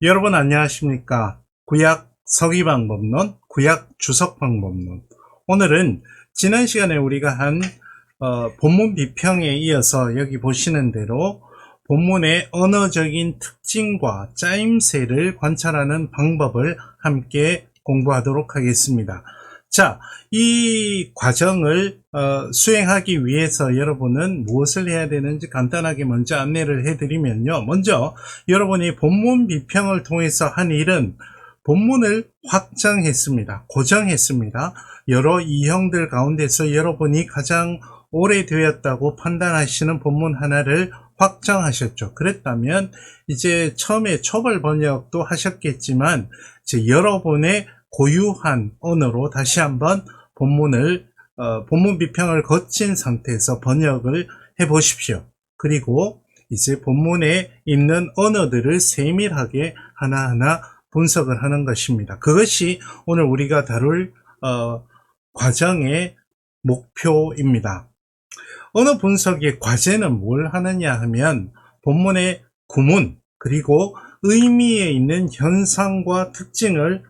여러분 안녕하십니까? 구약 서기방법론, 구약 주석방법론. 오늘은 지난 시간에 우리가 한 본문 비평에 이어서 여기 보시는 대로 본문의 언어적인 특징과 짜임새를 관찰하는 방법을 함께 공부하도록 하겠습니다. 자, 이 과정을 수행하기 위해서 여러분은 무엇을 해야 되는지 간단하게 먼저 안내를 해드리면요. 먼저 여러분이 본문 비평을 통해서 한 일은 본문을 확장했습니다. 고정했습니다. 여러 이형들 가운데서 여러분이 가장 오래되었다고 판단하시는 본문 하나를 확정하셨죠. 그랬다면 이제 처음에 초벌 번역도 하셨겠지만 이제 여러분의 고유한 언어로 다시 한번 본문 비평을 거친 상태에서 번역을 해 보십시오. 그리고 이제 본문에 있는 언어들을 세밀하게 하나하나 분석을 하는 것입니다. 그것이 오늘 우리가 다룰 과정의 목표입니다. 언어 분석의 과제는 뭘 하느냐 하면 본문의 구문 그리고 의미에 있는 현상과 특징을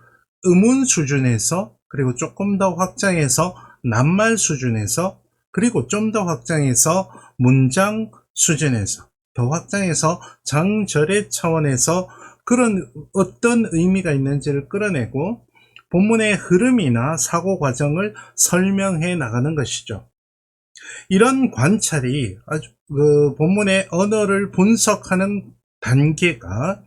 의문 수준에서 그리고 조금 더 확장해서 낱말 수준에서 그리고 좀 더 확장해서 문장 수준에서 더 확장해서 장절의 차원에서 그런 어떤 의미가 있는지를 끌어내고 본문의 흐름이나 사고 과정을 설명해 나가는 것이죠. 이런 관찰이 아주 본문의 언어를 분석하는 단계가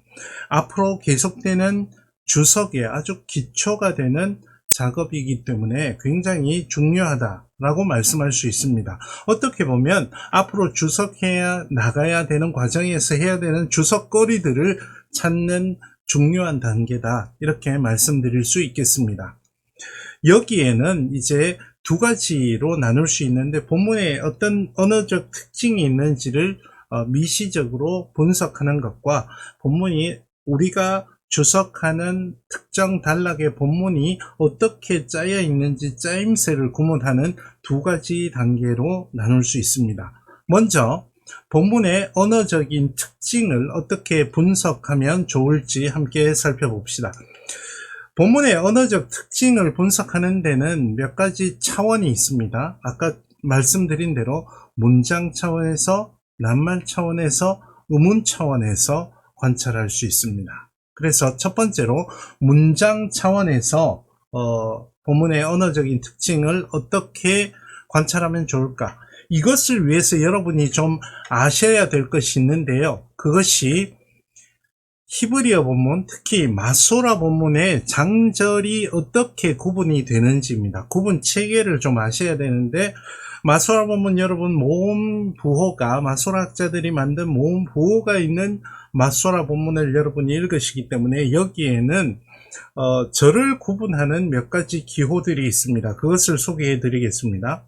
앞으로 계속되는 주석의 아주 기초가 되는 작업이기 때문에 굉장히 중요하다라고 말씀할 수 있습니다. 어떻게 보면 앞으로 주석해야 나가야 되는 과정에서 해야 되는 주석거리들을 찾는 중요한 단계다 이렇게 말씀드릴 수 있겠습니다. 여기에는 이제 두 가지로 나눌 수 있는데 본문에 어떤 언어적 특징이 있는지를 미시적으로 분석하는 것과 본문이 우리가 주석하는 특정 단락의 본문이 어떻게 짜여 있는지 짜임새를 구분하는 두 가지 단계로 나눌 수 있습니다. 먼저 본문의 언어적인 특징을 어떻게 분석하면 좋을지 함께 살펴봅시다. 본문의 언어적 특징을 분석하는 데는 몇 가지 차원이 있습니다. 아까 말씀드린 대로 문장 차원에서, 낱말 차원에서, 의문 차원에서 관찰할 수 있습니다. 그래서 첫 번째로 문장 차원에서 본문의 언어적인 특징을 어떻게 관찰하면 좋을까? 이것을 위해서 여러분이 좀 아셔야 될 것이 있는데요. 그것이 히브리어 본문, 특히 마소라 본문의 장절이 어떻게 구분이 되는지입니다. 구분 체계를 좀 아셔야 되는데 마소라 본문 여러분 모음 부호가 마소라 학자들이 만든 모음 부호가 있는 마소라 본문을 여러분이 읽으시기 때문에 여기에는 절을 구분하는 몇 가지 기호들이 있습니다. 그것을 소개해 드리겠습니다.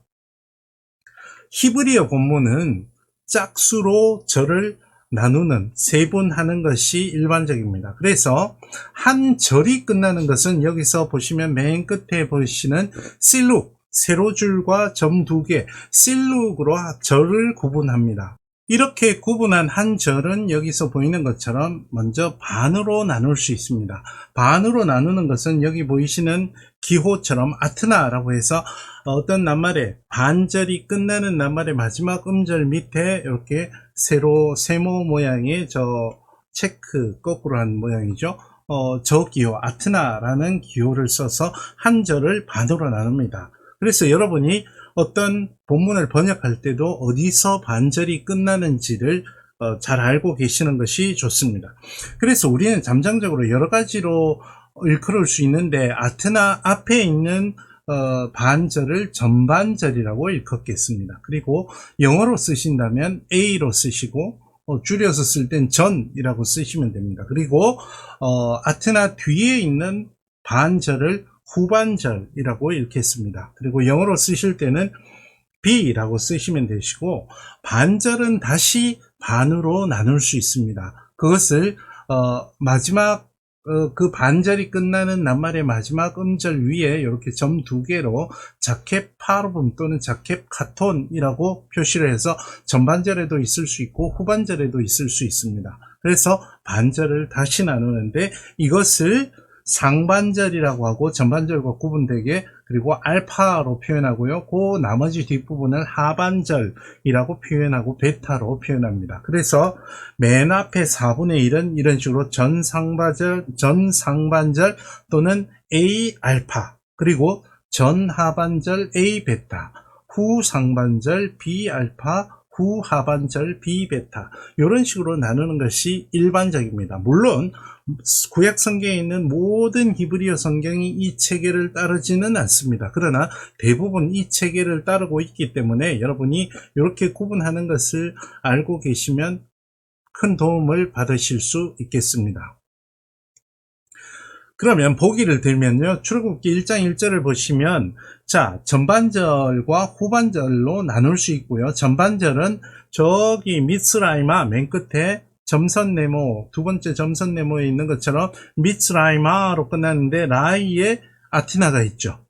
히브리어 본문은 짝수로 절을 나누는 세분하는 것이 일반적입니다. 그래서 한 절이 끝나는 것은 여기서 보시면 맨 끝에 보시는 실룩, 세로줄과 점 두 개, 실룩으로 절을 구분합니다. 이렇게 구분한 한 절은 여기서 보이는 것처럼 먼저 반으로 나눌 수 있습니다. 반으로 나누는 것은 여기 보이시는 기호처럼 아트나라고 해서 어떤 낱말에 반절이 끝나는 낱말의 마지막 음절 밑에 이렇게 세모 모양의 저 체크 거꾸로 한 모양이죠. 저 기호 아트나라는 기호를 써서 한 절을 반으로 나눕니다. 그래서 여러분이 어떤 본문을 번역할 때도 어디서 반절이 끝나는지를 잘 알고 계시는 것이 좋습니다. 그래서 우리는 잠정적으로 여러 가지로 일컬을 수 있는데 아트나 앞에 있는 반절을 전반절이라고 일컫겠습니다. 그리고 영어로 쓰신다면 A로 쓰시고 줄여서 쓸 땐 전이라고 쓰시면 됩니다. 그리고 아트나 뒤에 있는 반절을 후반절이라고 읽겠습니다. 그리고 영어로 쓰실 때는 B라고 쓰시면 되시고 반절은 다시 반으로 나눌 수 있습니다. 그것을 마지막 그 반절이 끝나는 낱말의 마지막 음절 위에 이렇게 점 두 개로 자켓 파르붐 또는 자켓 카톤이라고 표시를 해서 전반절에도 있을 수 있고 후반절에도 있을 수 있습니다. 그래서 반절을 다시 나누는데 이것을 상반절이라고 하고 전반절과 구분되게 그리고 알파로 표현하고요. 그 나머지 뒷부분을 하반절이라고 표현하고 베타로 표현합니다. 그래서 맨 앞에 4분의 1은 이런 식으로 전상반절 또는 A 알파 그리고 전하반절 A 베타 후상반절 B 알파 후하반절 B 베타 이런 식으로 나누는 것이 일반적입니다. 물론 구약 성경에 있는 모든 히브리어 성경이 이 체계를 따르지는 않습니다. 그러나 대부분 이 체계를 따르고 있기 때문에 여러분이 이렇게 구분하는 것을 알고 계시면 큰 도움을 받으실 수 있겠습니다. 그러면 보기를 들면요. 출애굽기 1장 1절을 보시면 자 전반절과 후반절로 나눌 수 있고요. 전반절은 저기 미스라이마 맨 끝에 점선 네모 두 번째 점선 네모에 있는 것처럼 미스라이마로 끝났는데 라이에 아티나가 있죠.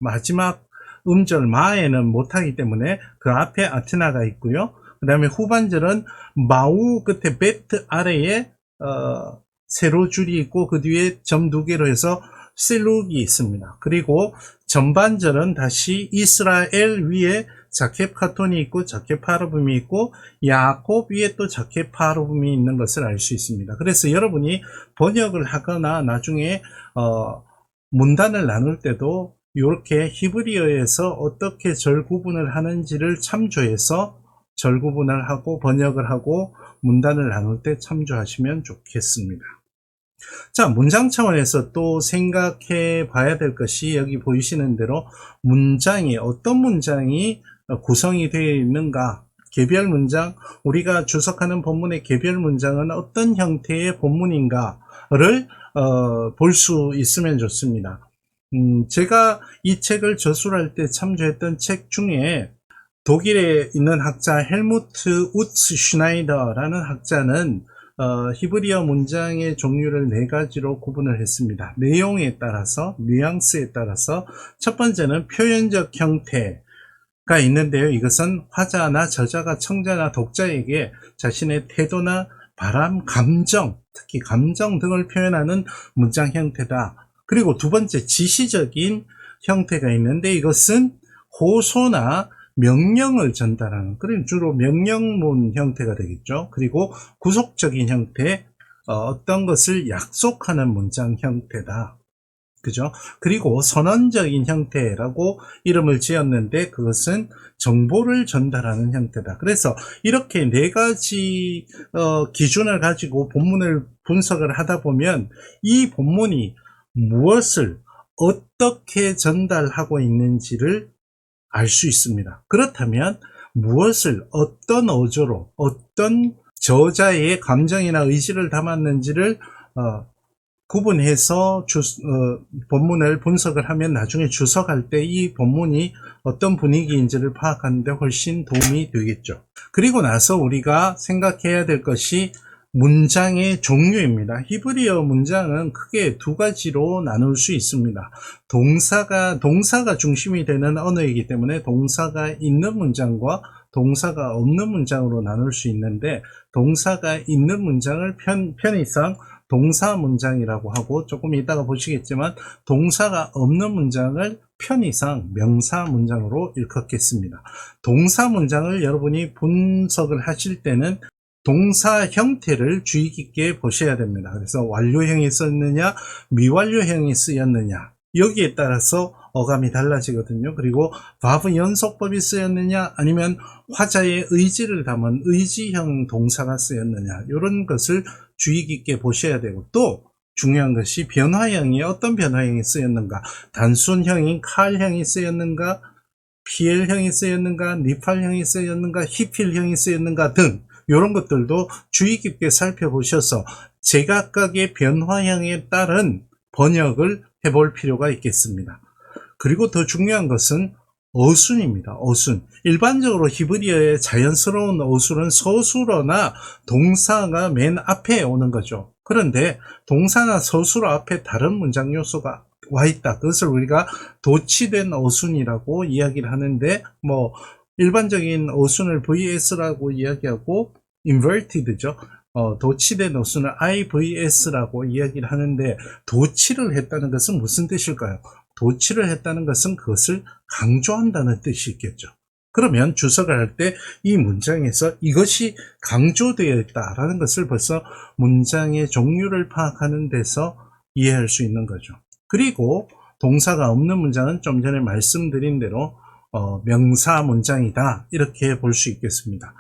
마지막 음절 마에는 못하기 때문에 그 앞에 아티나가 있고요. 그 다음에 후반절은 마우 끝에 베트 아래에 세로 줄이 있고 그 뒤에 점 두 개로 해서 실룩이 있습니다. 그리고 전반절은 다시 이스라엘 위에 자켓 카톤이 있고 자켓 파르붐이 있고 야곱 위에 또 자켓 파르붐이 있는 것을 알 수 있습니다. 그래서 여러분이 번역을 하거나 나중에 문단을 나눌 때도 이렇게 히브리어에서 어떻게 절 구분을 하는지를 참조해서 절 구분을 하고 번역을 하고 문단을 나눌 때 참조하시면 좋겠습니다. 자, 문장 차원에서 또 생각해 봐야 될 것이 여기 보이시는 대로 문장이 어떤 문장이 구성이 되어 있는가, 개별 문장, 우리가 주석하는 본문의 개별 문장은 어떤 형태의 본문인가를 볼 수 있으면 좋습니다. 제가 이 책을 저술할 때 참조했던 책 중에 독일에 있는 학자 헬무트 우츠 슈나이더라는 학자는 히브리어 문장의 종류를 4가지로 구분을 했습니다. 내용에 따라서, 뉘앙스에 따라서 첫 번째는 표현적 형태가 있는데요. 이것은 화자나 저자가 청자나 독자에게 자신의 태도나 바람, 감정, 특히 감정 등을 표현하는 문장 형태다. 그리고 두 번째 지시적인 형태가 있는데 이것은 호소나 명령을 전달하는, 그럼 주로 명령문 형태가 되겠죠. 그리고 구속적인 형태, 어떤 것을 약속하는 문장 형태다. 그죠? 그리고 선언적인 형태라고 이름을 지었는데 그것은 정보를 전달하는 형태다. 그래서 이렇게 4가지 기준을 가지고 본문을 분석을 하다 보면 이 본문이 무엇을 어떻게 전달하고 있는지를 알 수 있습니다. 그렇다면 무엇을 어떤 어조로 어떤 저자의 감정이나 의지를 담았는지를 구분해서 본문을 분석을 하면 나중에 주석할 때 이 본문이 어떤 분위기인지를 파악하는 데 훨씬 도움이 되겠죠. 그리고 나서 우리가 생각해야 될 것이 문장의 종류입니다. 히브리어 문장은 크게 2가지로 나눌 수 있습니다. 동사가 중심이 되는 언어이기 때문에 동사가 있는 문장과 동사가 없는 문장으로 나눌 수 있는데 동사가 있는 문장을 편의상 동사 문장이라고 하고 조금 이따가 보시겠지만 동사가 없는 문장을 편의상 명사 문장으로 일컫겠습니다. 동사 문장을 여러분이 분석을 하실 때는 동사 형태를 주의 깊게 보셔야 됩니다. 그래서 완료형이 쓰였느냐, 미완료형이 쓰였느냐, 여기에 따라서 어감이 달라지거든요. 그리고 verb 연속법이 쓰였느냐, 아니면 화자의 의지를 담은 의지형 동사가 쓰였느냐, 이런 것을 주의 깊게 보셔야 되고, 또 중요한 것이 변화형이 어떤 변화형이 쓰였는가, 단순형인 칼형이 쓰였는가, PL형이 쓰였는가, 니팔형이 쓰였는가, 히필형이 쓰였는가 등 이런 것들도 주의 깊게 살펴보셔서 제각각의 변화형에 따른 번역을 해볼 필요가 있겠습니다. 그리고 더 중요한 것은 어순입니다. 어순. 일반적으로 히브리어의 자연스러운 어순은 서술어나 동사가 맨 앞에 오는 거죠. 그런데 동사나 서술어 앞에 다른 문장 요소가 와 있다. 그것을 우리가 도치된 어순이라고 이야기를 하는데 일반적인 어순을 VS라고 이야기하고 inverted죠. 도치된 노수는 IVS라고 이야기를 하는데, 도치를 했다는 것은 무슨 뜻일까요? 도치를 했다는 것은 그것을 강조한다는 뜻이 있겠죠. 그러면 주석을 할 때 이 문장에서 이것이 강조되어 있다라는 것을 벌써 문장의 종류를 파악하는 데서 이해할 수 있는 거죠. 그리고 동사가 없는 문장은 좀 전에 말씀드린 대로 명사 문장이다, 이렇게 볼 수 있겠습니다.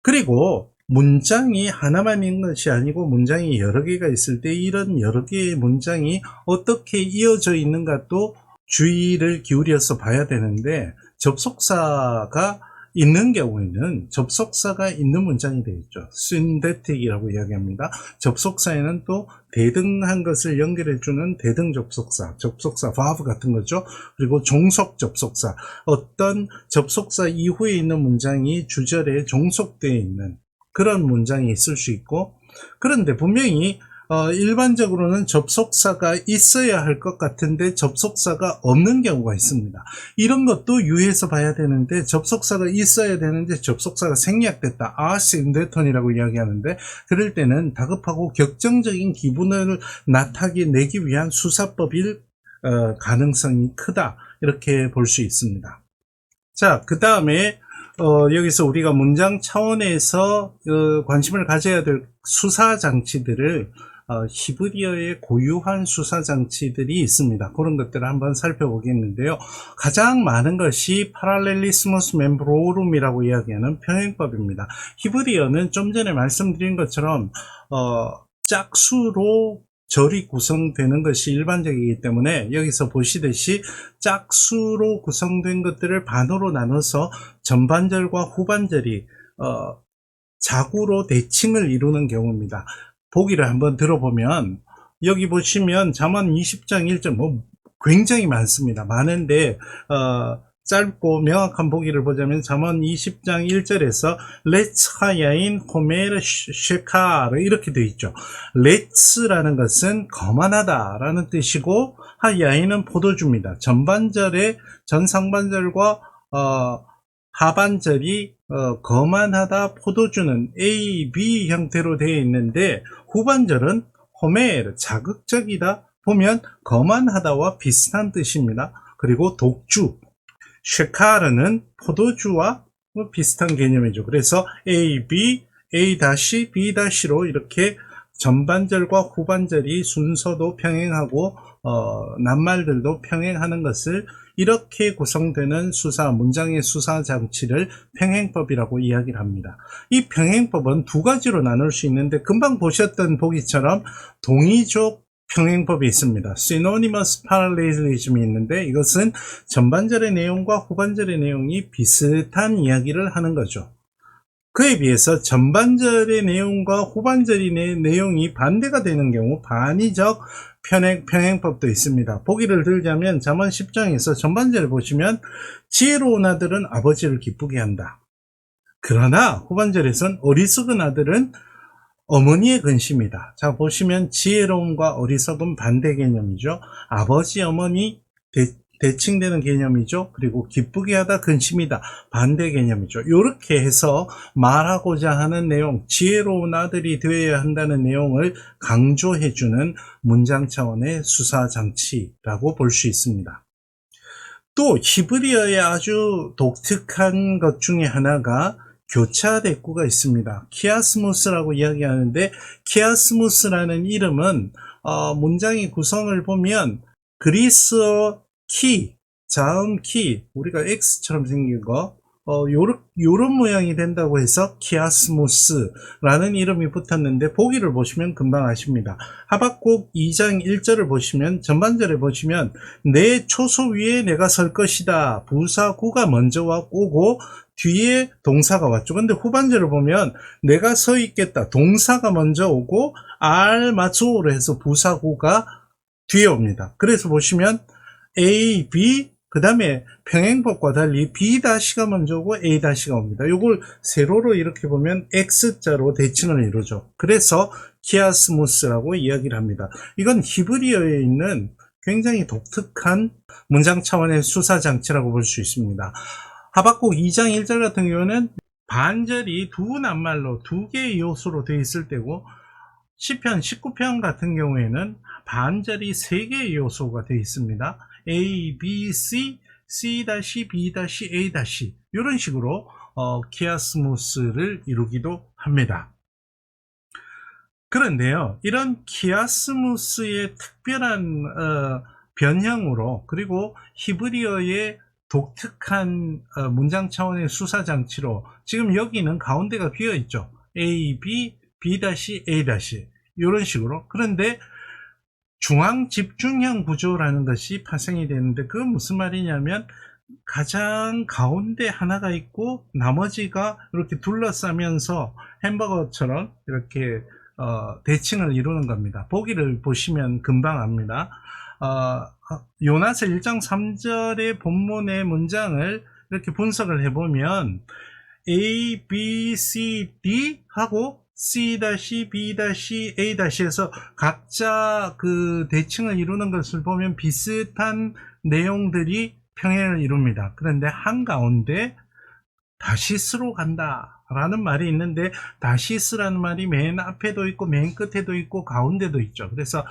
그리고 문장이 하나만 있는 것이 아니고 문장이 여러 개가 있을 때 이런 여러 개의 문장이 어떻게 이어져 있는가 또 주의를 기울여서 봐야 되는데, 접속사가 있는 경우에는 접속사가 있는 문장이 되겠죠. synthetic이라고 이야기합니다. 접속사에는 또 대등한 것을 연결해주는 대등 접속사, 접속사 verb 같은 거죠. 그리고 종속 접속사, 어떤 접속사 이후에 있는 문장이 주절에 종속되어 있는 그런 문장이 있을 수 있고, 그런데 분명히 일반적으로는 접속사가 있어야 할 것 같은데 접속사가 없는 경우가 있습니다. 이런 것도 유의해서 봐야 되는데, 접속사가 있어야 되는데 접속사가 생략됐다, syntheton이라고 이야기하는데, 그럴 때는 다급하고 격정적인 기분을 나타내기 위한 수사법일 가능성이 크다, 이렇게 볼 수 있습니다. 자, 그 다음에 여기서 우리가 문장 차원에서 관심을 가져야 될 수사 장치들을 히브리어의 고유한 수사 장치들이 있습니다. 그런 것들을 한번 살펴보겠는데요. 가장 많은 것이 파랄렐리스무스 멤브로rum이라고 이야기하는 평행법입니다. 히브리어는 좀 전에 말씀드린 것처럼 짝수로 절이 구성되는 것이 일반적이기 때문에, 여기서 보시듯이 짝수로 구성된 것들을 반으로 나눠서 전반절과 후반절이 자구로 대칭을 이루는 경우입니다. 보기를 한번 들어보면, 여기 보시면 잠언 20장 1절 굉장히 많습니다. 많은데 짧고 명확한 보기를 보자면 잠언 20장 1절에서 Let's 하야인 호메르 쉐카르 이렇게 되어 있죠. Let's라는 것은 거만하다 라는 뜻이고, 하야인은 포도주입니다. 전반절에 전상반절과 하반절이 거만하다, 포도주는 A, B 형태로 되어 있는데, 후반절은 호메르 자극적이다, 보면 거만하다와 비슷한 뜻입니다. 그리고 독주 쉐카르는 포도주와 비슷한 개념이죠. 그래서 A, B, A-B-로 이렇게 전반절과 후반절이 순서도 평행하고 낱말들도 평행하는 것을, 이렇게 구성되는 문장의 수사 장치를 평행법이라고 이야기를 합니다. 이 평행법은 두 가지로 나눌 수 있는데, 금방 보셨던 보기처럼 동의적 평행법이 있습니다. Synonymous parallelism이 있는데, 이것은 전반절의 내용과 후반절의 내용이 비슷한 이야기를 하는 거죠. 그에 비해서 전반절의 내용과 후반절의 내용이 반대가 되는 경우 반의적 평행법도 있습니다. 보기를 들자면 잠언 10장에서 전반절을 보시면 지혜로운 아들은 아버지를 기쁘게 한다. 그러나 후반절에선 어리석은 아들은 어머니의 근심이다. 자, 보시면 지혜로움과 어리석은 반대 개념이죠. 아버지, 어머니 대칭되는 개념이죠. 그리고 기쁘게 하다, 근심이다, 반대 개념이죠. 이렇게 해서 말하고자 하는 내용, 지혜로운 아들이 되어야 한다는 내용을 강조해주는 문장 차원의 수사 장치라고 볼 수 있습니다. 또 히브리어의 아주 독특한 것 중에 하나가 교차 대꾸가 있습니다. 키아스무스라고 이야기하는데, 키아스무스라는 이름은 문장의 구성을 보면 그리스어 키, 자음 키, 우리가 X처럼 생긴 거 요런 모양이 된다고 해서 키아스무스라는 이름이 붙었는데, 보기를 보시면 금방 아십니다. 하박국 2장 1절을 보시면, 전반절에 보시면 내 초소 위에 내가 설 것이다, 부사구가 먼저 오고 뒤에 동사가 왔죠. 근데 후반절을 보면 내가 서 있겠다, 동사가 먼저 오고 알마초로 해서 부사구가 뒤에 옵니다. 그래서 보시면 A, B, 그 다음에 평행법과 달리 B-가 먼저 오고 A-가 옵니다. 이걸 세로로 이렇게 보면 X자로 대칭을 이루죠. 그래서 키아스무스라고 이야기를 합니다. 이건 히브리어에 있는 굉장히 독특한 문장 차원의 수사 장치라고 볼 수 있습니다. 하박국 2장 1절 같은 경우는 반절이 두 낱말로 두 개의 요소로 되어 있을 때고, 시편 19편 같은 경우에는 반절이 세 개의 요소가 되어 있습니다. A, B, C, C-, B-, A- 이런 식으로 키아스무스를 이루기도 합니다. 그런데요, 이런 키아스무스의 특별한 변형으로, 그리고 히브리어의 독특한 문장 차원의 수사 장치로 지금 여기는 가운데가 비어 있죠. A, B, B-, A- 이런 식으로. 그런데 중앙 집중형 구조라는 것이 파생이 되는데, 그건 무슨 말이냐면 가장 가운데 하나가 있고 나머지가 이렇게 둘러싸면서 햄버거처럼 이렇게 대칭을 이루는 겁니다. 보기를 보시면 금방 압니다. 요나서 1장 3절의 본문의 문장을 이렇게 분석을 해보면 A, B, C, D 하고 C-, B-, A-에서 각자 그 대칭을 이루는 것을 보면 비슷한 내용들이 평행을 이룹니다. 그런데 한가운데 다시스로 간다 라는 말이 있는데, 다시스라는 말이 맨 앞에도 있고 맨 끝에도 있고 가운데도 있죠. 그래서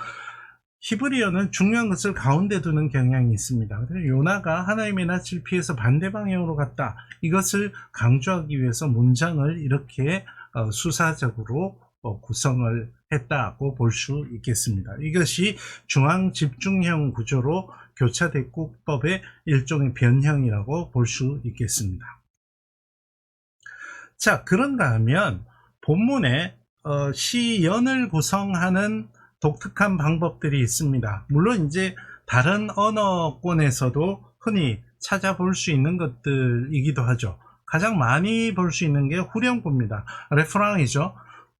히브리어는 중요한 것을 가운데 두는 경향이 있습니다. 그래서 요나가 하나님의 낯을 피해서 반대 방향으로 갔다, 이것을 강조하기 위해서 문장을 이렇게 수사적으로 구성을 했다고 볼 수 있겠습니다. 이것이 중앙 집중형 구조로 교차대국법의 일종의 변형이라고 볼 수 있겠습니다. 자, 그런가 하면 본문에 시연을 구성하는 독특한 방법들이 있습니다. 물론 이제 다른 언어권에서도 흔히 찾아볼 수 있는 것들이기도 하죠. 가장 많이 볼 수 있는 게 후렴구입니다. 레프랑이죠.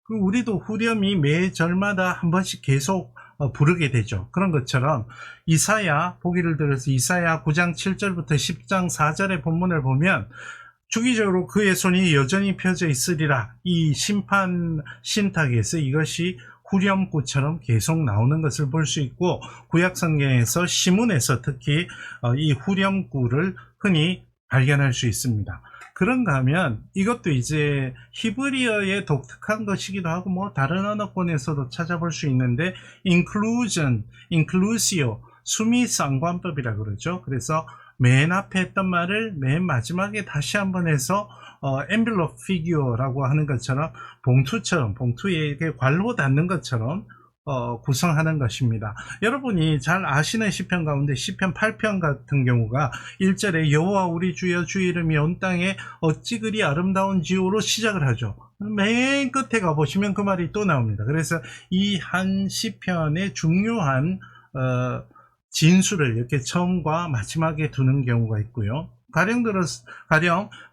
우리도 후렴이 매 절마다 한 번씩 계속 부르게 되죠. 그런 것처럼 이사야, 보기를 들어서 이사야 9장 7절부터 10장 4절의 본문을 보면 주기적으로 그의 손이 여전히 펴져 있으리라, 이 심판 신탁에서 이것이 후렴구처럼 계속 나오는 것을 볼 수 있고, 구약성경에서 시문에서 특히 이 후렴구를 흔히 발견할 수 있습니다. 그런가 하면 이것도 이제 히브리어의 독특한 것이기도 하고 뭐 다른 언어권에서도 찾아볼 수 있는데, inclusion, inclusio, 수미상관법이라 그러죠. 그래서 맨 앞에 했던 말을 맨 마지막에 다시 한번 해서 envelope figure라고 하는 것처럼 봉투처럼, 봉투에 관로 닿는 것처럼 구성하는 것입니다. 여러분이 잘 아시는 시편 가운데 시편 8편 같은 경우가 1절에 여호와 우리 주여 주 이름이 온 땅에 어찌 그리 아름다운지요로 시작을 하죠. 맨 끝에 가보시면 그 말이 또 나옵니다. 그래서 이 한 시편의 중요한 진수를 이렇게 처음과 마지막에 두는 경우가 있고요. 가령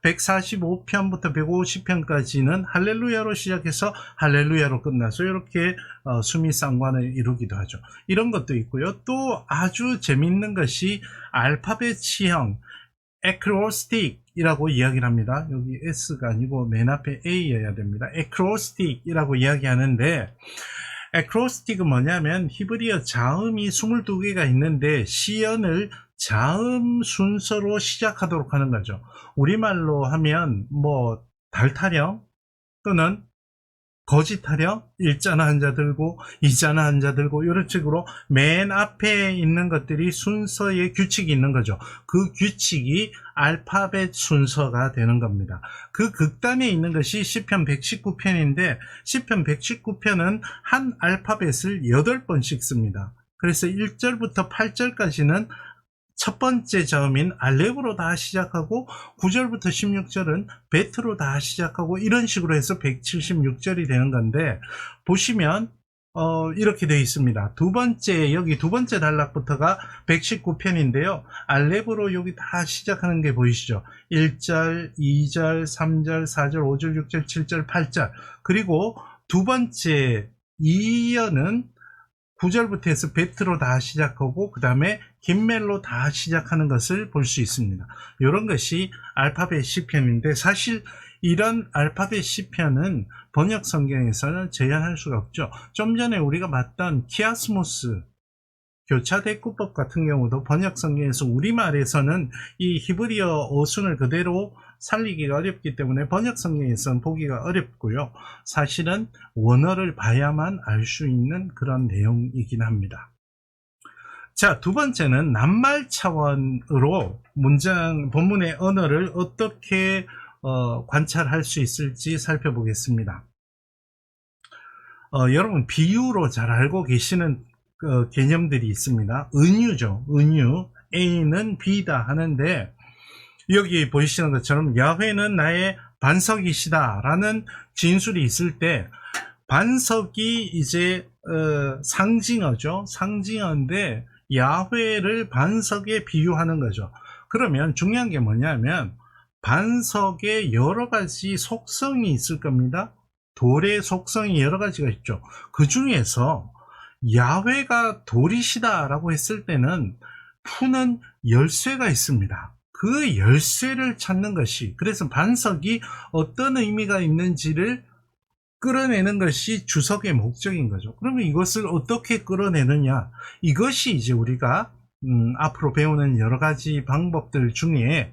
145편부터 150편까지는 할렐루야로 시작해서 할렐루야로 끝나서 이렇게 수미상관을 이루기도 하죠. 이런 것도 있고요. 또 아주 재밌는 것이 알파벳형 acrostic이라고 이야기를 합니다. 여기 S가 아니고 맨 앞에 A여야 됩니다. acrostic이라고 이야기하는데, acrostic은 뭐냐면 히브리어 자음이 22개가 있는데 시연을 자음 순서로 시작하도록 하는 거죠. 우리말로 하면 뭐 달타령 또는 거짓타령, 일자나 한자 들고 이자나 한자 들고 이런 식으로 맨 앞에 있는 것들이 순서의 규칙이 있는 거죠. 그 규칙이 알파벳 순서가 되는 겁니다. 그 극단에 있는 것이 시편 119편인데 시편 119편은 한 알파벳을 8번씩 씁니다. 그래서 1절부터 8절까지는 첫 번째 자음인 알렙으로 다 시작하고 9절부터 16절은 베트로 다 시작하고 이런 식으로 해서 176절이 되는 건데, 보시면 이렇게 되어 있습니다. 여기 두 번째 단락부터가 119편인데요. 알렙으로 여기 다 시작하는 게 보이시죠? 1절, 2절, 3절, 4절, 5절, 6절, 7절, 8절. 그리고 두 번째 이연은 9절부터 해서 베트로 다 시작하고 그 다음에 김멜로 다 시작하는 것을 볼 수 있습니다. 이런 것이 알파벳 시편인데, 사실 이런 알파벳 시편은 번역 성경에서는 제한할 수가 없죠. 좀 전에 우리가 봤던 키아스모스 교차대꾸법 같은 경우도 번역 성경에서 우리말에서는 이 히브리어 어순을 그대로 살리기가 어렵기 때문에 번역 성경에서는 보기가 어렵고요. 사실은 원어를 봐야만 알 수 있는 그런 내용이긴 합니다. 자, 두 번째는 낱말 차원으로 본문의 언어를 어떻게 관찰할 수 있을지 살펴보겠습니다. 여러분, 비유로 잘 알고 계시는 개념들이 있습니다. 은유죠. 은유. A는 B다 하는데, 여기 보시는 것처럼 야훼는 나의 반석이시다 라는 진술이 있을 때, 반석이 이제 상징어죠. 상징어인데 야훼를 반석에 비유하는 거죠. 그러면 중요한 게 뭐냐면 반석에 여러 가지 속성이 있을 겁니다. 돌의 속성이 여러 가지가 있죠. 그 중에서 야훼가 돌이시다 라고 했을 때는 푸는 열쇠가 있습니다. 그 열쇠를 찾는 것이, 그래서 반석이 어떤 의미가 있는지를 끌어내는 것이 주석의 목적인 거죠. 그러면 이것을 어떻게 끌어내느냐, 이것이 이제 우리가 앞으로 배우는 여러 가지 방법들 중에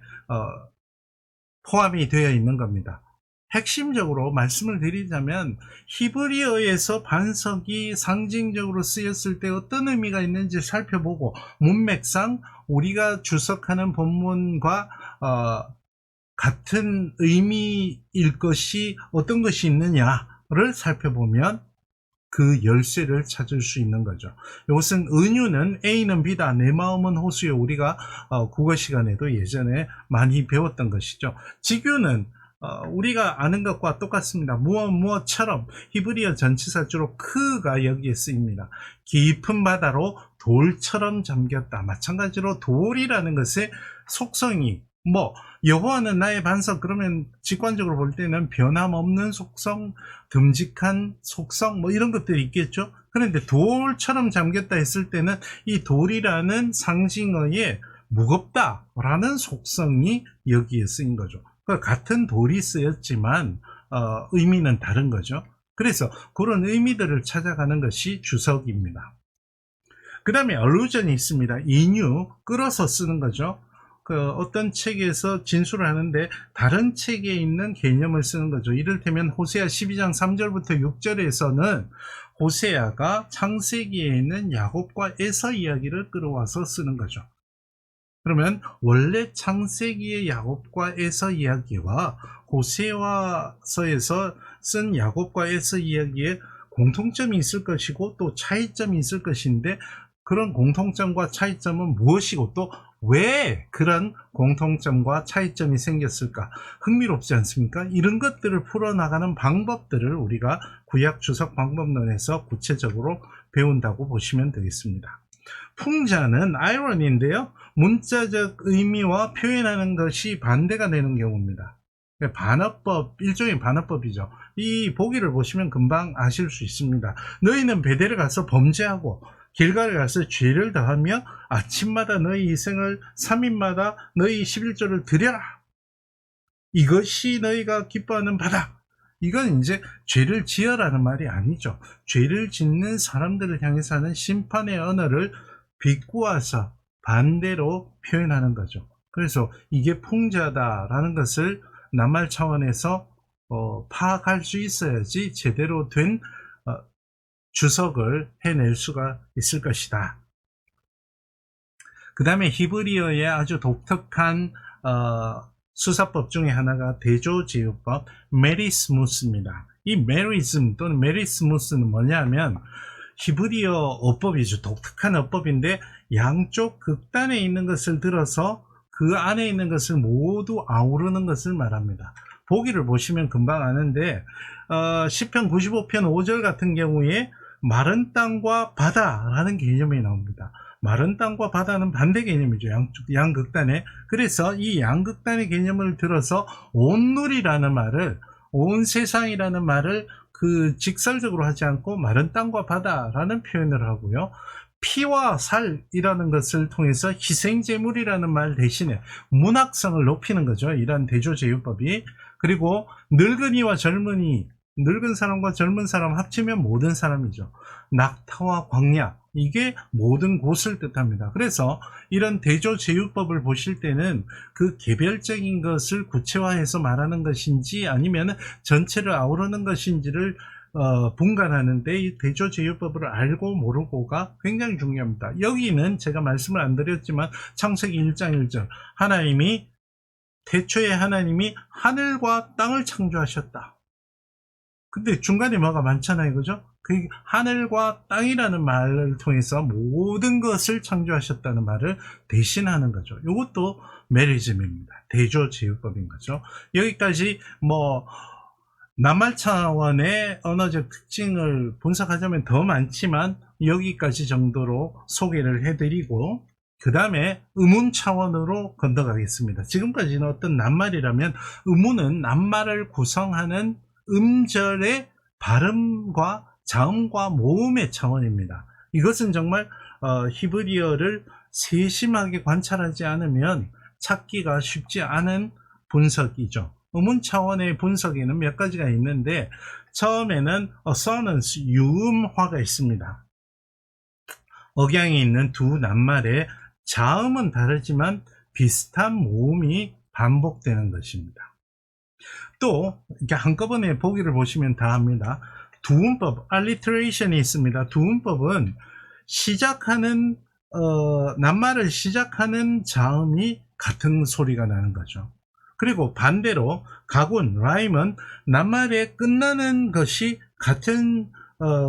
포함이 되어 있는 겁니다. 핵심적으로 말씀을 드리자면 히브리어에서 반석이 상징적으로 쓰였을 때 어떤 의미가 있는지 살펴보고 문맥상 우리가 주석하는 본문과 같은 의미일 것이 어떤 것이 있느냐를 살펴보면 그 열쇠를 찾을 수 있는 거죠. 이것은 은유는 A는 B다, 내 마음은 호수요. 우리가 국어 시간에도 예전에 많이 배웠던 것이죠. 직유는 우리가 아는 것과 똑같습니다. 무엇처럼, 히브리어 전치사 주로 크가 여기에 쓰입니다. 깊은 바다로 돌처럼 잠겼다. 마찬가지로 돌이라는 것의 속성이 여호와는 나의 반석, 그러면 직관적으로 볼 때는 변함없는 속성, 듬직한 속성 이런 것들이 있겠죠. 그런데 돌처럼 잠겼다 했을 때는 이 돌이라는 상징어에 무겁다라는 속성이 여기에 쓰인 거죠. 같은 돌이 쓰였지만 의미는 다른 거죠. 그래서 그런 의미들을 찾아가는 것이 주석입니다. 그 다음에 allusion이 있습니다. 인유, 끌어서 쓰는 거죠. 어떤 책에서 진술을 하는데 다른 책에 있는 개념을 쓰는 거죠. 이를테면 호세아 12장 3절부터 6절에서는 호세아가 창세기에 있는 야곱과 에서 이야기를 끌어와서 쓰는 거죠. 그러면 원래 창세기의 야곱과 에서 이야기와 호세아서에서 쓴 야곱과 에서 이야기에 공통점이 있을 것이고 또 차이점이 있을 것인데, 그런 공통점과 차이점은 무엇이고 또 왜 그런 공통점과 차이점이 생겼을까? 흥미롭지 않습니까? 이런 것들을 풀어나가는 방법들을 우리가 구약 주석 방법론에서 구체적으로 배운다고 보시면 되겠습니다. 풍자는 아이러니인데요, 문자적 의미와 표현하는 것이 반대가 되는 경우입니다. 반어법, 일종의 반어법이죠. 이 보기를 보시면 금방 아실 수 있습니다. 너희는 베델에 가서 범죄하고 길갈에 가서 죄를 더하며 아침마다 너희 희생을 3일마다 너희 11조를 드려라. 이것이 너희가 기뻐하는 바다. 이건 이제 죄를 지어라는 말이 아니죠. 죄를 짓는 사람들을 향해서 하는 심판의 언어를 비꼬아서 반대로 표현하는 거죠. 그래서 이게 풍자다라는 것을 낱말 차원에서 파악할 수 있어야지 제대로 된 주석을 해낼 수가 있을 것이다. 그 다음에 히브리어의 아주 독특한 수사법 중에 하나가 대조제휴법, 메리스무스입니다. 이 메리즘 또는 메리스무스는 뭐냐면 히브리어 어법이죠. 독특한 어법인데 양쪽 극단에 있는 것을 들어서 그 안에 있는 것을 모두 아우르는 것을 말합니다. 보기를 보시면 금방 아는데 시편 95편 5절 같은 경우에 마른 땅과 바다라는 개념이 나옵니다. 마른 땅과 바다는 반대 개념이죠. 양극단에. 그래서 이 양극단의 개념을 들어서 온누리라는 말을, 온 세상이라는 말을 직설적으로 하지 않고 마른 땅과 바다라는 표현을 하고요. 피와 살이라는 것을 통해서 희생제물이라는 말 대신에 문학성을 높이는 거죠. 이러한 대조제휴법이. 그리고 늙은이와 젊은이, 늙은 사람과 젊은 사람 합치면 모든 사람이죠. 낙타와 광야, 이게 모든 곳을 뜻합니다. 그래서 이런 대조제휴법을 보실 때는 그 개별적인 것을 구체화해서 말하는 것인지 아니면 전체를 아우르는 것인지를 분간하는데 이 대조제휴법을 알고 모르고가 굉장히 중요합니다. 여기는 제가 말씀을 안 드렸지만 창세기 1장 1절 하나님이 태초에 하나님이 하늘과 땅을 창조하셨다. 근데 중간에 뭐가 많잖아요, 그죠? 그 하늘과 땅이라는 말을 통해서 모든 것을 창조하셨다는 말을 대신하는 거죠. 이것도 메리즘입니다. 대조제휴법인 거죠. 여기까지 뭐 낱말 차원의 언어적 특징을 분석하자면 더 많지만 여기까지 정도로 소개를 해드리고 그 다음에 의문 차원으로 건너가겠습니다. 지금까지는 어떤 낱말이라면 의문은 낱말을 구성하는 음절의 발음과 자음과 모음의 차원입니다. 이것은 정말 히브리어를 세심하게 관찰하지 않으면 찾기가 쉽지 않은 분석이죠. 의문 차원의 분석에는 몇 가지가 있는데 처음에는 assonance, 유음화가 있습니다. 억양이 있는 두 낱말의 자음은 다르지만 비슷한 모음이 반복되는 것입니다. 또 이렇게 한꺼번에 보기를 보시면 다 합니다. 두음법, alliteration이 있습니다. 두음법은 시작하는 낱말을 시작하는 자음이 같은 소리가 나는 거죠. 그리고 반대로 가군, 라임은 낱말에 끝나는 것이 같은